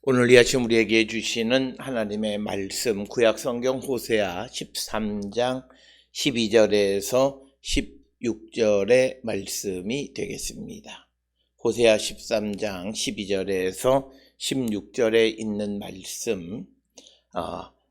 오늘 이 아침 우리에게 주시는 하나님의 말씀 구약 성경 호세아 13장 12절에서 16절의 말씀이 되겠습니다. 호세아 13장 12절에서 16절에 있는 말씀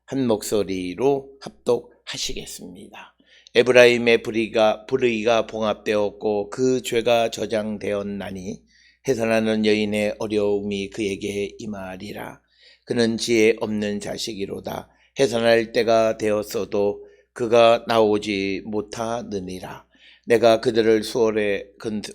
한 목소리로 합독하시겠습니다. 에브라임의 불의가 봉합되었고 그 죄가 저장되었나니 해산하는 여인의 어려움이 그에게 임하리라. 그는 지혜 없는 자식이로다. 해산할 때가 되었어도 그가 나오지 못하느니라. 내가 그들을 수월의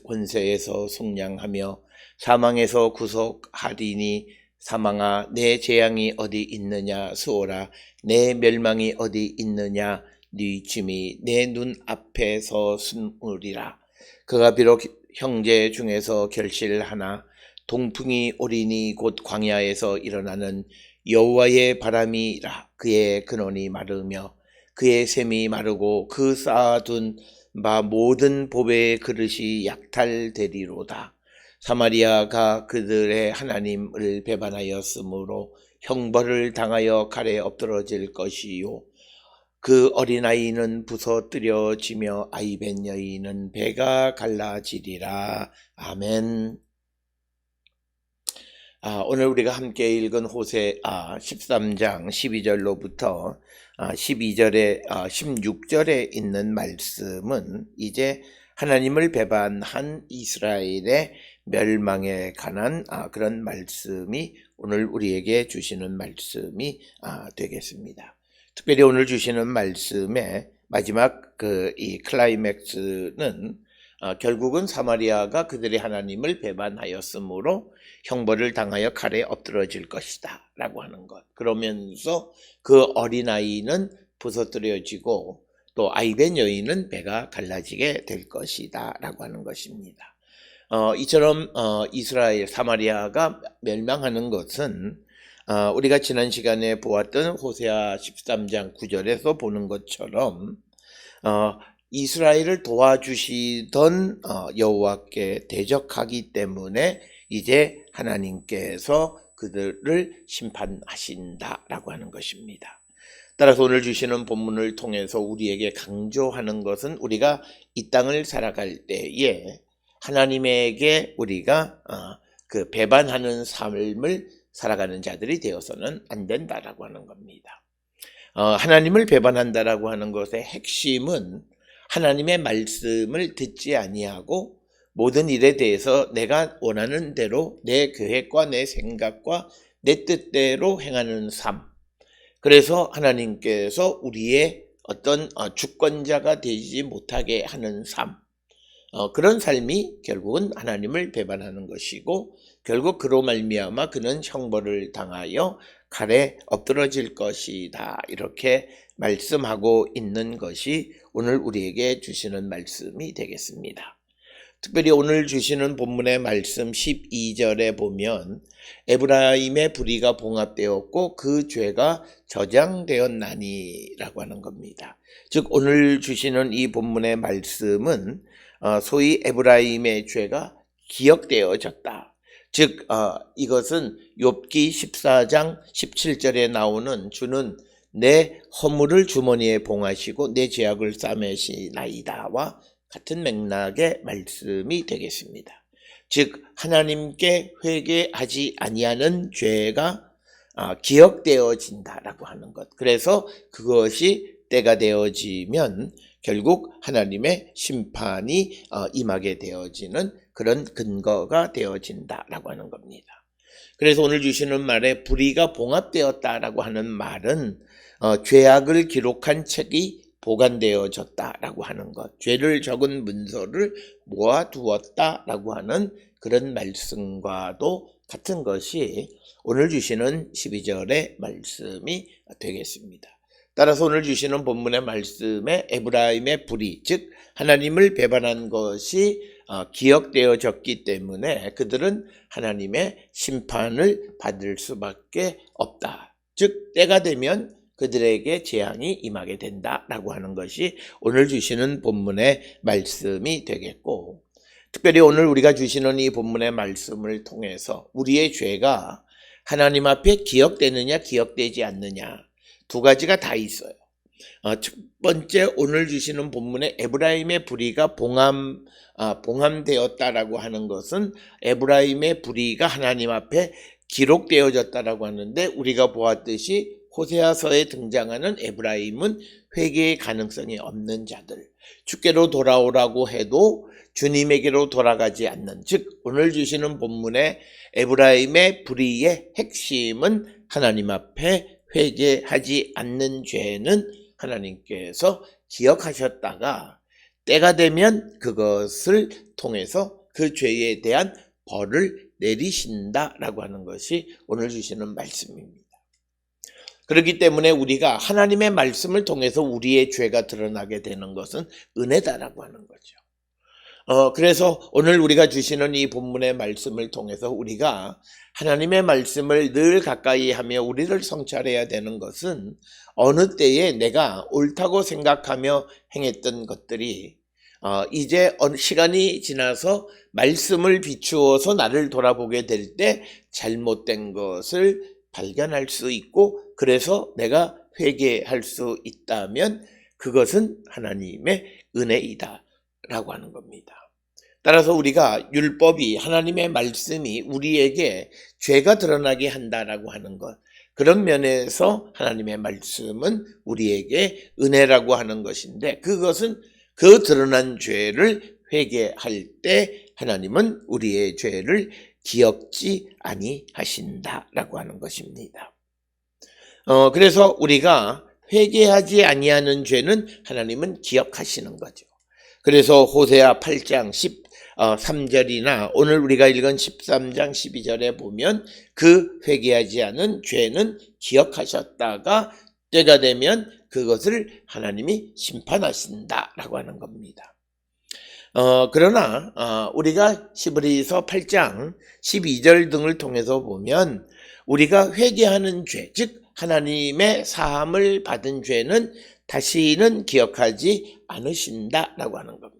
권세에서 속량하며 사망에서 구속하리니 사망아 내 재앙이 어디 있느냐. 수월아 내 멸망이 어디 있느냐. 네 짐이 내 눈 앞에서 숨으리라. 그가 비록 형제 중에서 결실하나 동풍이 오리니 곧 광야에서 일어나는 여호와의 바람이라. 그의 근원이 마르며 그의 샘이 마르고 그 쌓아둔 바 모든 보배의 그릇이 약탈되리로다. 사마리아가 그들의 하나님을 배반하였으므로 형벌을 당하여 칼에 엎드러질 것이요 그 어린아이는 부서뜨려지며 아이벤 여인은 배가 갈라지리라. 아멘. 오늘 우리가 함께 읽은 호세 13장 12절로부터 12절에 16절에 있는 말씀은 이제 하나님을 배반한 이스라엘의 멸망에 관한 그런 말씀이 오늘 우리에게 주시는 말씀이 되겠습니다. 특별히 오늘 주시는 말씀의 마지막 이 클라이맥스는 결국은 사마리아가 그들의 하나님을 배반하였으므로 형벌을 당하여 칼에 엎드러질 것이다 라고 하는 것. 그러면서 그 어린아이는 부서뜨려지고 또 아이벤 여인은 배가 갈라지게 될 것이다 라고 하는 것입니다. 이처럼 이스라엘 사마리아가 멸망하는 것은 우리가 지난 시간에 보았던 호세아 13장 9절에서 보는 것처럼 이스라엘을 도와주시던 여호와께 대적하기 때문에 이제 하나님께서 그들을 심판하신다라고 하는 것입니다. 따라서 오늘 주시는 본문을 통해서 우리에게 강조하는 것은 우리가 이 땅을 살아갈 때에 하나님에게 우리가 그 배반하는 삶을 살아가는 자들이 되어서는 안 된다라고 하는 겁니다. 하나님을 배반한다라고 하는 것의 핵심은 하나님의 말씀을 듣지 아니하고 모든 일에 대해서 내가 원하는 대로 내 계획과 내 생각과 내 뜻대로 행하는 삶. 그래서 하나님께서 우리의 어떤 주권자가 되지 못하게 하는 삶. 그런 삶이 결국은 하나님을 배반하는 것이고 결국 그로 말미암아 그는 형벌을 당하여 칼에 엎드러질 것이다. 이렇게 말씀하고 있는 것이 오늘 우리에게 주시는 말씀이 되겠습니다. 특별히 오늘 주시는 본문의 말씀 12절에 보면 에브라임의 불의가 봉합되었고 그 죄가 저장되었나니 라고 하는 겁니다. 즉 오늘 주시는 이 본문의 말씀은 소위 에브라임의 죄가 기억되어졌다. 즉 이것은 욥기 14장 17절에 나오는 주는 내 허물을 주머니에 봉하시고 내 죄악을 싸매시나이다와 같은 맥락의 말씀이 되겠습니다. 즉 하나님께 회개하지 아니하는 죄가 기억되어진다라고 하는 것. 그래서 그것이 때가 되어지면 결국 하나님의 심판이 임하게 되어지는 그런 근거가 되어진다라고 하는 겁니다. 그래서 오늘 주시는 말에 불의가 봉합되었다라고 하는 말은 죄악을 기록한 책이 보관되어졌다라고 하는 것, 죄를 적은 문서를 모아두었다라고 하는 그런 말씀과도 같은 것이 오늘 주시는 12절의 말씀이 되겠습니다. 따라서 오늘 주시는 본문의 말씀에 에브라임의 불의, 즉 하나님을 배반한 것이 기억되어졌기 때문에 그들은 하나님의 심판을 받을 수밖에 없다. 즉 때가 되면 그들에게 재앙이 임하게 된다라고 하는 것이 오늘 주시는 본문의 말씀이 되겠고, 특별히 오늘 우리가 주시는 이 본문의 말씀을 통해서 우리의 죄가 하나님 앞에 기억되느냐 기억되지 않느냐 두 가지가 다 있어요. 첫 번째 오늘 주시는 본문에 에브라임의 불의가 봉함되었다라고 하는 것은 에브라임의 불의가 하나님 앞에 기록되어졌다라고 하는데, 우리가 보았듯이 호세아서에 등장하는 에브라임은 회개의 가능성이 없는 자들, 주께로 돌아오라고 해도 주님에게로 돌아가지 않는, 즉 오늘 주시는 본문의 에브라임의 불의의 핵심은 하나님 앞에 회개하지 않는 죄는 하나님께서 기억하셨다가 때가 되면 그것을 통해서 그 죄에 대한 벌을 내리신다라고 하는 것이 오늘 주시는 말씀입니다. 그렇기 때문에 우리가 하나님의 말씀을 통해서 우리의 죄가 드러나게 되는 것은 은혜다라고 하는 거죠. 그래서 오늘 우리가 주시는 이 본문의 말씀을 통해서 우리가 하나님의 말씀을 늘 가까이 하며 우리를 성찰해야 되는 것은, 어느 때에 내가 옳다고 생각하며 행했던 것들이 이제 시간이 지나서 말씀을 비추어서 나를 돌아보게 될 때 잘못된 것을 발견할 수 있고, 그래서 내가 회개할 수 있다면 그것은 하나님의 은혜이다 라고 하는 겁니다. 따라서 우리가 율법이, 하나님의 말씀이 우리에게 죄가 드러나게 한다라고 하는 것, 그런 면에서 하나님의 말씀은 우리에게 은혜라고 하는 것인데, 그것은 그 드러난 죄를 회개할 때 하나님은 우리의 죄를 기억지 아니하신다라고 하는 것입니다. 그래서 우리가 회개하지 아니하는 죄는 하나님은 기억하시는 거죠. 그래서 호세아 8장 13절이나 오늘 우리가 읽은 13장 12절에 보면 그 회개하지 않은 죄는 기억하셨다가 때가 되면 그것을 하나님이 심판하신다라고 하는 겁니다. 그러나 우리가 히브리서 8장 12절 등을 통해서 보면 우리가 회개하는 죄, 즉 하나님의 사함을 받은 죄는 다시는 기억하지 않으신다라고 하는 겁니다.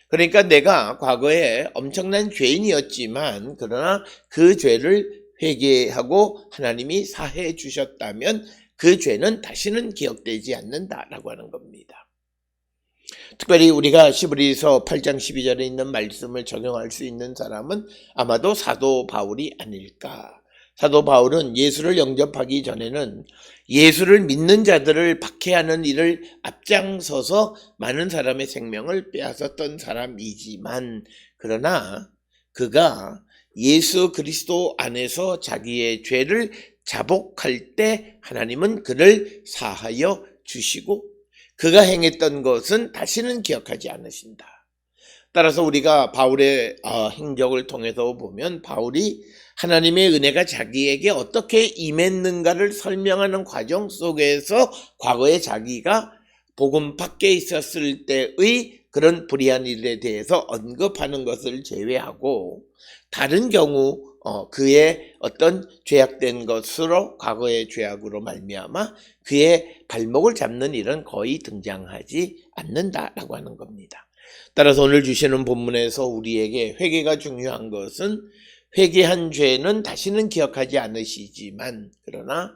그러니까 내가 과거에 엄청난 죄인이었지만 그러나 그 죄를 회개하고 하나님이 사해 주셨다면 그 죄는 다시는 기억되지 않는다라고 하는 겁니다. 특별히 우리가 히브리서 8장 12절에 있는 말씀을 적용할 수 있는 사람은 아마도 사도 바울이 아닐까. 사도 바울은 예수를 영접하기 전에는 예수를 믿는 자들을 박해하는 일을 앞장서서 많은 사람의 생명을 빼앗았던 사람이지만, 그러나 그가 예수 그리스도 안에서 자기의 죄를 자복할 때 하나님은 그를 사하여 주시고 그가 행했던 것은 다시는 기억하지 않으신다. 따라서 우리가 바울의 행적을 통해서 보면 바울이 하나님의 은혜가 자기에게 어떻게 임했는가를 설명하는 과정 속에서 과거에 자기가 복음 밖에 있었을 때의 그런 불의한 일에 대해서 언급하는 것을 제외하고 다른 경우 그의 어떤 죄악된 것으로, 과거의 죄악으로 말미암아 그의 발목을 잡는 일은 거의 등장하지 않는다라고 하는 겁니다. 따라서 오늘 주시는 본문에서 우리에게 회개가 중요한 것은, 회개한 죄는 다시는 기억하지 않으시지만 그러나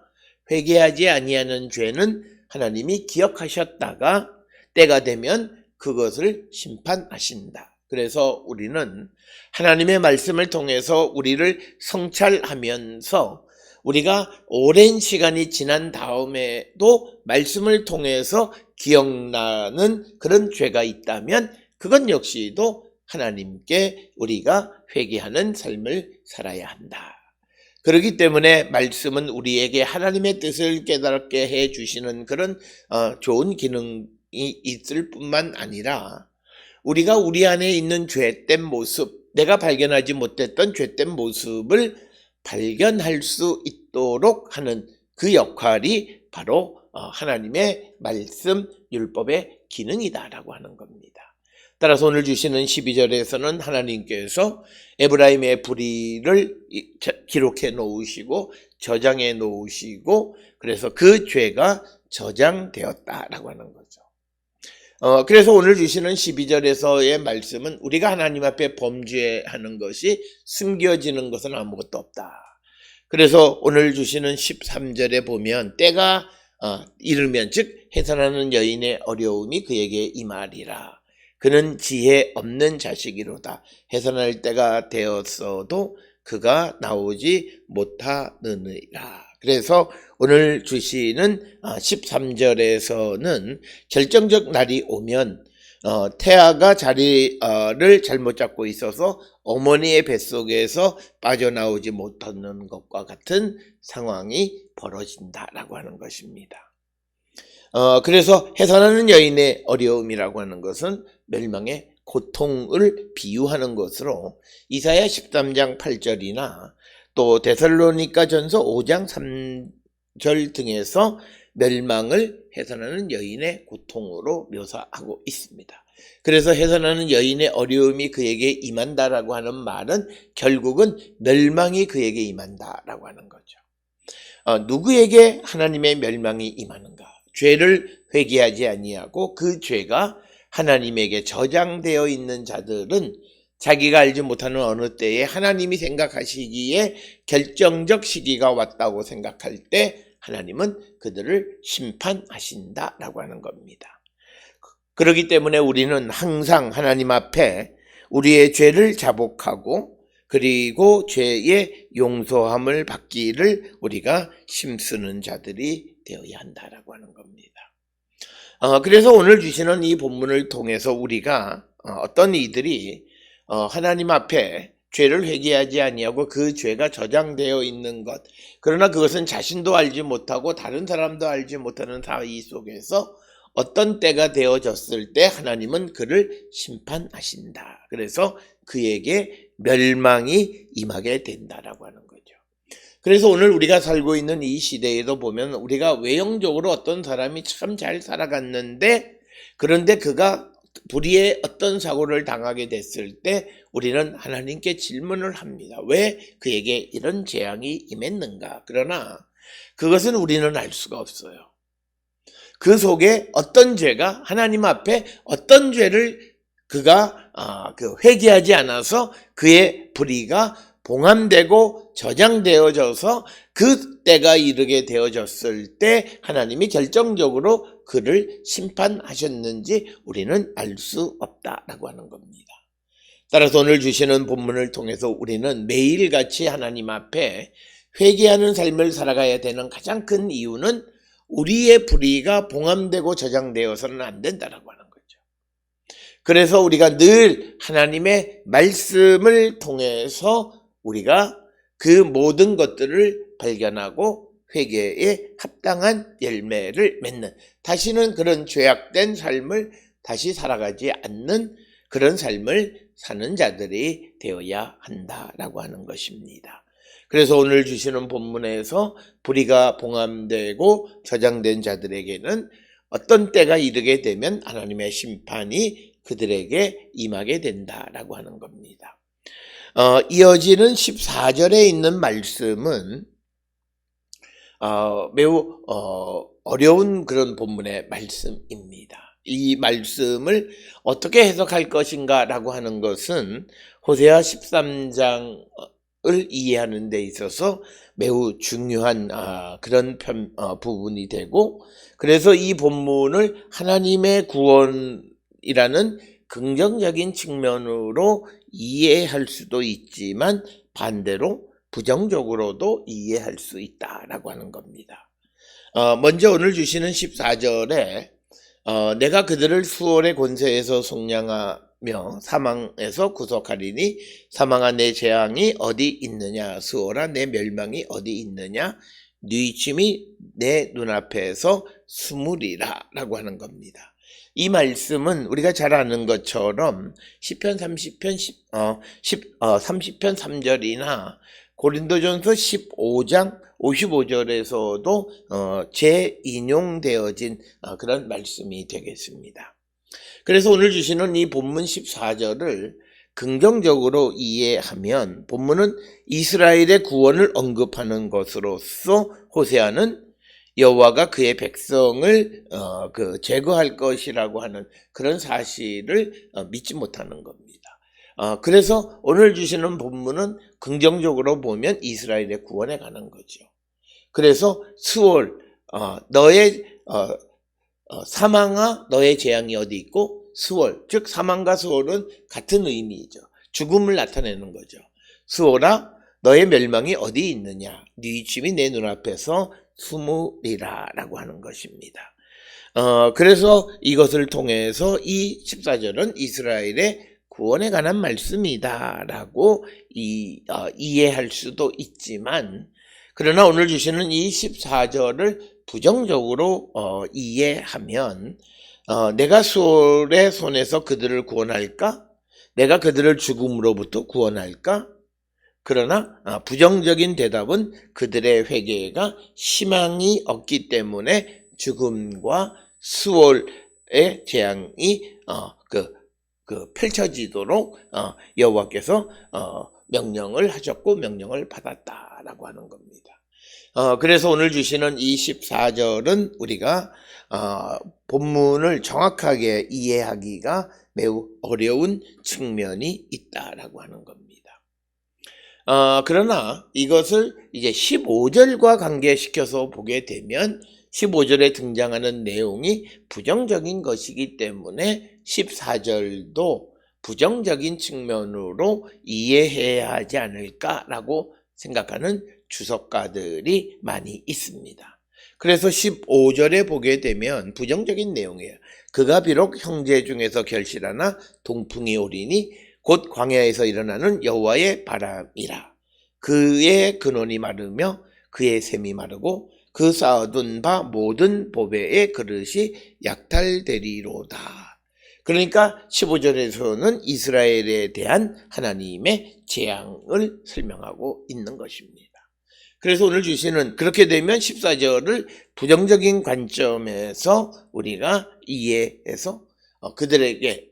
회개하지 아니하는 죄는 하나님이 기억하셨다가 때가 되면 그것을 심판하신다. 그래서 우리는 하나님의 말씀을 통해서 우리를 성찰하면서 우리가 오랜 시간이 지난 다음에도 말씀을 통해서 기억나는 그런 죄가 있다면 그건 역시도 하나님께 우리가 회개하는 삶을 살아야 한다. 그렇기 때문에 말씀은 우리에게 하나님의 뜻을 깨닫게 해주시는 그런 좋은 기능이 있을 뿐만 아니라 우리가 우리 안에 있는 죄된 모습, 내가 발견하지 못했던 죄된 모습을 발견할 수 있도록 하는 그 역할이 바로 하나님의 말씀, 율법의 기능이다라고 하는 겁니다. 따라서 오늘 주시는 12절에서는 하나님께서 에브라임의 불의를 기록해 놓으시고 저장해 놓으시고 그래서 그 죄가 저장되었다라고 하는 거죠. 그래서 오늘 주시는 12절에서의 말씀은 우리가 하나님 앞에 범죄하는 것이 숨겨지는 것은 아무것도 없다. 그래서 오늘 주시는 13절에 보면 때가 이르면 즉 해산하는 여인의 어려움이 그에게 임하리라. 그는 지혜 없는 자식이로다. 해산할 때가 되었어도 그가 나오지 못하느니라. 그래서 오늘 주시는 13절에서는 결정적 날이 오면 태아가 자리를 잘못 잡고 있어서 어머니의 뱃속에서 빠져나오지 못하는 것과 같은 상황이 벌어진다라고 하는 것입니다. 그래서 해산하는 여인의 어려움이라고 하는 것은 멸망의 고통을 비유하는 것으로 이사야 13장 8절이나 또 데살로니가전서 5장 3절 등에서 멸망을 해산하는 여인의 고통으로 묘사하고 있습니다. 그래서 해산하는 여인의 어려움이 그에게 임한다라고 하는 말은 결국은 멸망이 그에게 임한다라고 하는 거죠. 누구에게 하나님의 멸망이 임하는가? 죄를 회개하지 아니하고 그 죄가 하나님에게 저장되어 있는 자들은 자기가 알지 못하는 어느 때에 하나님이 생각하시기에 결정적 시기가 왔다고 생각할 때 하나님은 그들을 심판하신다라고 하는 겁니다. 그렇기 때문에 우리는 항상 하나님 앞에 우리의 죄를 자복하고 그리고 죄의 용서함을 받기를 우리가 힘쓰는 자들이 되어야 한다라고 하는 겁니다. 그래서 오늘 주시는 이 본문을 통해서 우리가 어떤 이들이 하나님 앞에 죄를 회개하지 아니하고 그 죄가 저장되어 있는 것, 그러나 그것은 자신도 알지 못하고 다른 사람도 알지 못하는 사이 속에서 어떤 때가 되어졌을 때 하나님은 그를 심판하신다. 그래서 그에게 멸망이 임하게 된다라고 하는 거죠. 그래서 오늘 우리가 살고 있는 이 시대에도 보면 우리가 외형적으로 어떤 사람이 참 잘 살아갔는데 그런데 그가 불의의 어떤 사고를 당하게 됐을 때 우리는 하나님께 질문을 합니다. 왜 그에게 이런 재앙이 임했는가? 그러나 그것은 우리는 알 수가 없어요. 그 속에 어떤 죄가 하나님 앞에 어떤 죄를 그가 회개하지 않아서 그의 불의가 봉함되고 저장되어져서 그 때가 이르게 되어졌을 때 하나님이 결정적으로 그를 심판하셨는지 우리는 알 수 없다라고 하는 겁니다. 따라서 오늘 주시는 본문을 통해서 우리는 매일같이 하나님 앞에 회개하는 삶을 살아가야 되는 가장 큰 이유는 우리의 불의가 봉함되고 저장되어서는 안 된다라고 하는 거죠. 그래서 우리가 늘 하나님의 말씀을 통해서 우리가 그 모든 것들을 발견하고 회개에 합당한 열매를 맺는, 다시는 그런 죄악된 삶을 다시 살아가지 않는 그런 삶을 사는 자들이 되어야 한다라고 하는 것입니다. 그래서 오늘 주시는 본문에서 불의가 봉함되고 저장된 자들에게는 어떤 때가 이르게 되면 하나님의 심판이 그들에게 임하게 된다라고 하는 겁니다. 이어지는 14절에 있는 말씀은 매우 어려운 그런 본문의 말씀입니다. 이 말씀을 어떻게 해석할 것인가 라고 하는 것은 호세아 13장을 이해하는 데 있어서 매우 중요한 그런 부분이 되고, 그래서 이 본문을 하나님의 구원이라는 긍정적인 측면으로 이해할 수도 있지만 반대로 부정적으로도 이해할 수 있다라고 하는 겁니다. 먼저 오늘 주시는 14절에 내가 그들을 수월의 권세에서 속량하며 사망에서 구속하리니 사망아 내 재앙이 어디 있느냐, 수월아 내 멸망이 어디 있느냐, 네 침이 내 눈앞에서 스무리라 라고 하는 겁니다. 이 말씀은 우리가 잘 아는 것처럼 시편 30편 3절이나 고린도전서 15장 55절에서도 재인용되어진 그런 말씀이 되겠습니다. 그래서 오늘 주시는 이 본문 14절을 긍정적으로 이해하면 본문은 이스라엘의 구원을 언급하는 것으로서 호세아는 여호와가 그의 백성을 제거할 것이라고 하는 그런 사실을 믿지 못하는 겁니다. 그래서 오늘 주시는 본문은 긍정적으로 보면 이스라엘의 구원에 관한 거죠. 그래서 수월, 너의 사망아 너의 재앙이 어디 있고, 수월, 즉 사망과 수월은 같은 의미이죠. 죽음을 나타내는 거죠. 수월아 너의 멸망이 어디 있느냐, 네 이침이 내 눈앞에서 숨으리라 라고 하는 것입니다. 그래서 이것을 통해서 이 14절은 이스라엘의 구원에 관한 말씀이다 라고 이해할 수도 있지만, 그러나 오늘 주시는 이 14절을 부정적으로 이해하면 내가 수월의 손에서 그들을 구원할까? 내가 그들을 죽음으로부터 구원할까? 그러나 부정적인 대답은 그들의 회개가 희망이 없기 때문에 죽음과 수월의 재앙이 펼쳐지도록 여호와께서 명령을 하셨고 명령을 받았다라고 하는 겁니다. 그래서 오늘 주시는 이 14절은 우리가 본문을 정확하게 이해하기가 매우 어려운 측면이 있다라고 하는 겁니다. 그러나 이것을 이제 15절과 관계시켜서 보게 되면 15절에 등장하는 내용이 부정적인 것이기 때문에 14절도 부정적인 측면으로 이해해야 하지 않을까라고 생각하는 주석가들이 많이 있습니다. 그래서 15절에 보게 되면 부정적인 내용이에요. 그가 비록 형제 중에서 결실하나 동풍이 오리니 곧 광야에서 일어나는 여호와의 바람이라. 그의 근원이 마르며 그의 샘이 마르고 그 쌓아둔 바 모든 보배의 그릇이 약탈되리로다. 그러니까 15절에서는 이스라엘에 대한 하나님의 재앙을 설명하고 있는 것입니다. 그래서 오늘 주시는, 그렇게 되면 14절을 부정적인 관점에서 우리가 이해해서 그들에게,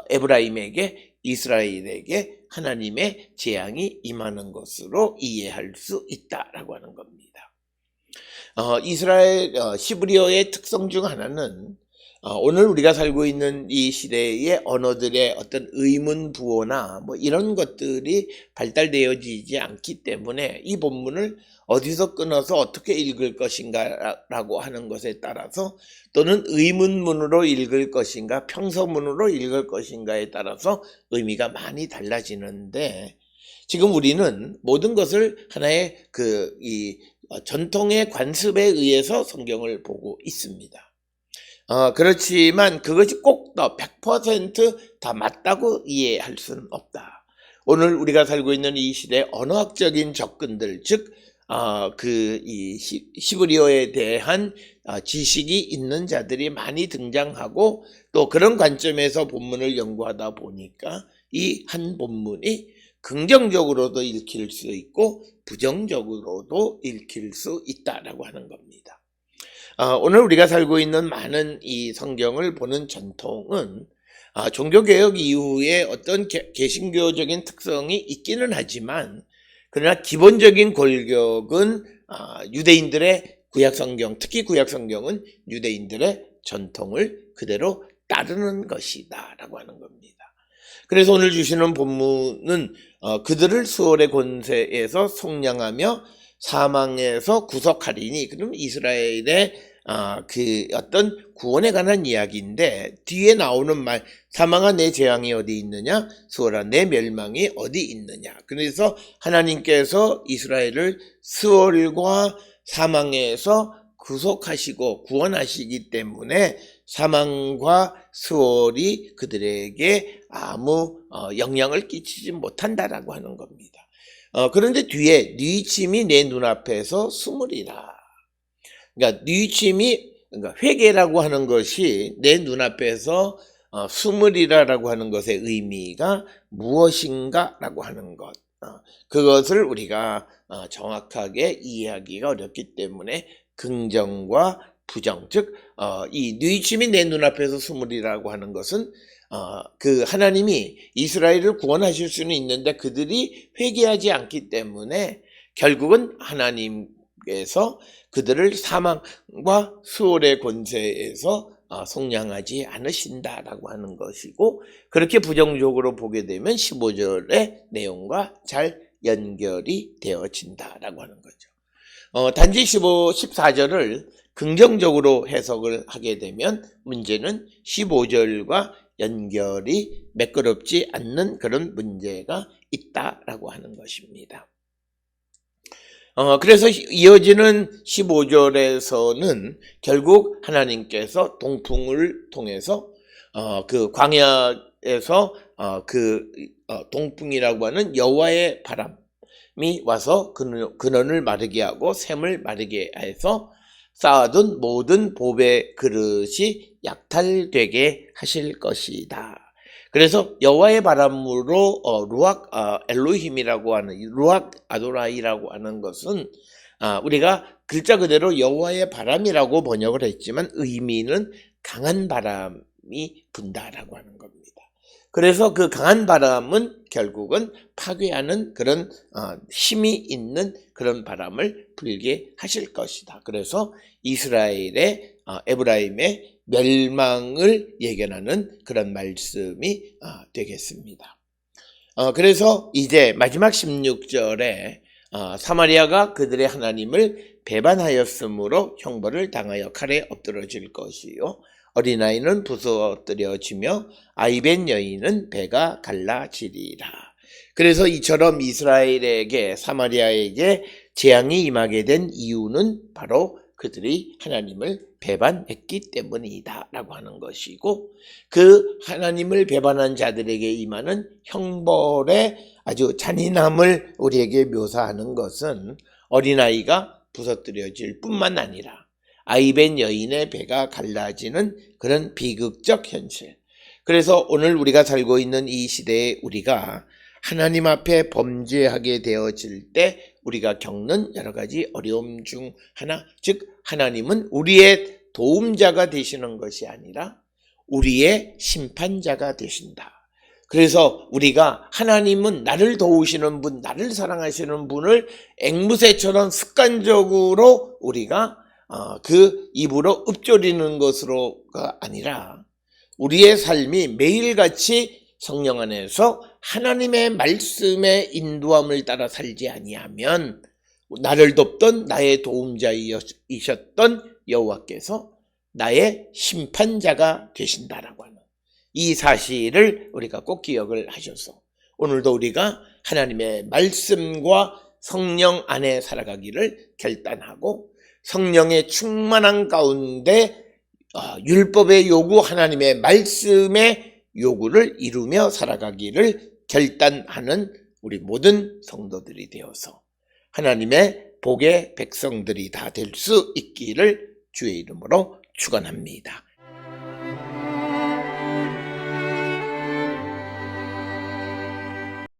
에브라임에게, 이스라엘에게 하나님의 재앙이 임하는 것으로 이해할 수 있다라고 하는 겁니다. 이스라엘 히브리어의 특성 중 하나는 오늘 우리가 살고 있는 이 시대의 언어들의 어떤 의문 부호나 뭐 이런 것들이 발달되어지지 않기 때문에 이 본문을 어디서 끊어서 어떻게 읽을 것인가 라고 하는 것에 따라서, 또는 의문문으로 읽을 것인가 평서문으로 읽을 것인가에 따라서 의미가 많이 달라지는데, 지금 우리는 모든 것을 하나의 전통의 관습에 의해서 성경을 보고 있습니다. 그렇지만 그것이 꼭 더 100% 맞다고 이해할 수는 없다. 오늘 우리가 살고 있는 이 시대의 언어학적인 접근들, 즉 히브리어에 대한 지식이 있는 자들이 많이 등장하고, 또 그런 관점에서 본문을 연구하다 보니까 이 한 본문이 긍정적으로도 읽힐 수 있고 부정적으로도 읽힐 수 있다라고 하는 겁니다. 오늘 우리가 살고 있는 많은 이 성경을 보는 전통은 종교개혁 이후에 어떤 개신교적인 특성이 있기는 하지만, 그러나 기본적인 골격은 유대인들의 구약성경, 특히 구약성경은 유대인들의 전통을 그대로 따르는 것이다 라고 하는 겁니다. 그래서 오늘 주시는 본문은 그들을 수월의 권세에서 속량하며 사망에서 구속하리니, 그럼 이스라엘의 어떤 구원에 관한 이야기인데, 뒤에 나오는 말, 사망아 내 재앙이 어디 있느냐, 수월아 내 멸망이 어디 있느냐. 그래서 하나님께서 이스라엘을 수월과 사망에서 구속하시고 구원하시기 때문에 사망과 수월이 그들에게 아무 영향을 끼치지 못한다라고 하는 겁니다. 그런데 뒤에 네 침이 내 눈앞에서 숨으리라. 그러니까 네 침이, 그러니까 회개라고 하는 것이 내 눈앞에서 숨으리라라고 하는 것의 의미가 무엇인가라고 하는 것, 그것을 우리가 정확하게 이해하기가 어렵기 때문에 긍정과 부정, 즉 이 네 침이 내 눈앞에서 숨으리라고 하는 것은 그 하나님이 이스라엘을 구원하실 수는 있는데 그들이 회개하지 않기 때문에 결국은 하나님께서 그들을 사망과 수월의 권세에서 속량하지 않으신다라고 하는 것이고, 그렇게 부정적으로 보게 되면 15절의 내용과 잘 연결이 되어진다라고 하는 거죠. 단지 14절을 긍정적으로 해석을 하게 되면 문제는 15절과 연결이 매끄럽지 않는 그런 문제가 있다라고 하는 것입니다. 그래서 이어지는 15절에서는 결국 하나님께서 동풍을 통해서 그 광야에서 동풍이라고 하는 여호와의 바람이 와서 근원을 마르게 하고 샘을 마르게 해서 쌓아둔 모든 보배 그릇이 약탈되게 하실 것이다. 그래서 여호와의 바람으로 루악 엘로힘이라고 하는 루악 아도라이라고 하는 것은 우리가 글자 그대로 여호와의 바람이라고 번역을 했지만 의미는 강한 바람이 분다라고 하는 겁니다. 그래서 그 강한 바람은 결국은 파괴하는 그런 힘이 있는 그런 바람을 불게 하실 것이다. 그래서 이스라엘의 에브라임의 멸망을 예견하는 그런 말씀이 되겠습니다. 그래서 이제 마지막 16절에 사마리아가 그들의 하나님을 배반하였으므로 형벌을 당하여 칼에 엎드러질 것이요 어린아이는 부서뜨려지며 아이벤 여인은 배가 갈라지리라. 그래서 이처럼 이스라엘에게 사마리아에게 재앙이 임하게 된 이유는 바로 그들이 하나님을 배반했기 때문이다 라고 하는 것이고, 그 하나님을 배반한 자들에게 임하는 형벌의 아주 잔인함을 우리에게 묘사하는 것은 어린아이가 부서뜨려질 뿐만 아니라 아이벤 여인의 배가 갈라지는 그런 비극적 현실. 그래서 오늘 우리가 살고 있는 이 시대에 우리가 하나님 앞에 범죄하게 되어질 때 우리가 겪는 여러 가지 어려움 중 하나, 즉 하나님은 우리의 도움자가 되시는 것이 아니라 우리의 심판자가 되신다. 그래서 우리가 하나님은 나를 도우시는 분, 나를 사랑하시는 분을 앵무새처럼 습관적으로 우리가 그 입으로 읊조리는 것으로가 아니라 우리의 삶이 매일같이 성령 안에서 하나님의 말씀의 인도함을 따라 살지 아니하면 나를 돕던 나의 도움자이셨던 여호와께서 나의 심판자가 되신다라고 하는 이 사실을 우리가 꼭 기억을 하셔서 오늘도 우리가 하나님의 말씀과 성령 안에 살아가기를 결단하고 성령의 충만한 가운데 율법의 요구, 하나님의 말씀의 요구를 이루며 살아가기를 결단하는 우리 모든 성도들이 되어서 하나님의 복의 백성들이 다 될 수 있기를 주의 이름으로 축원합니다.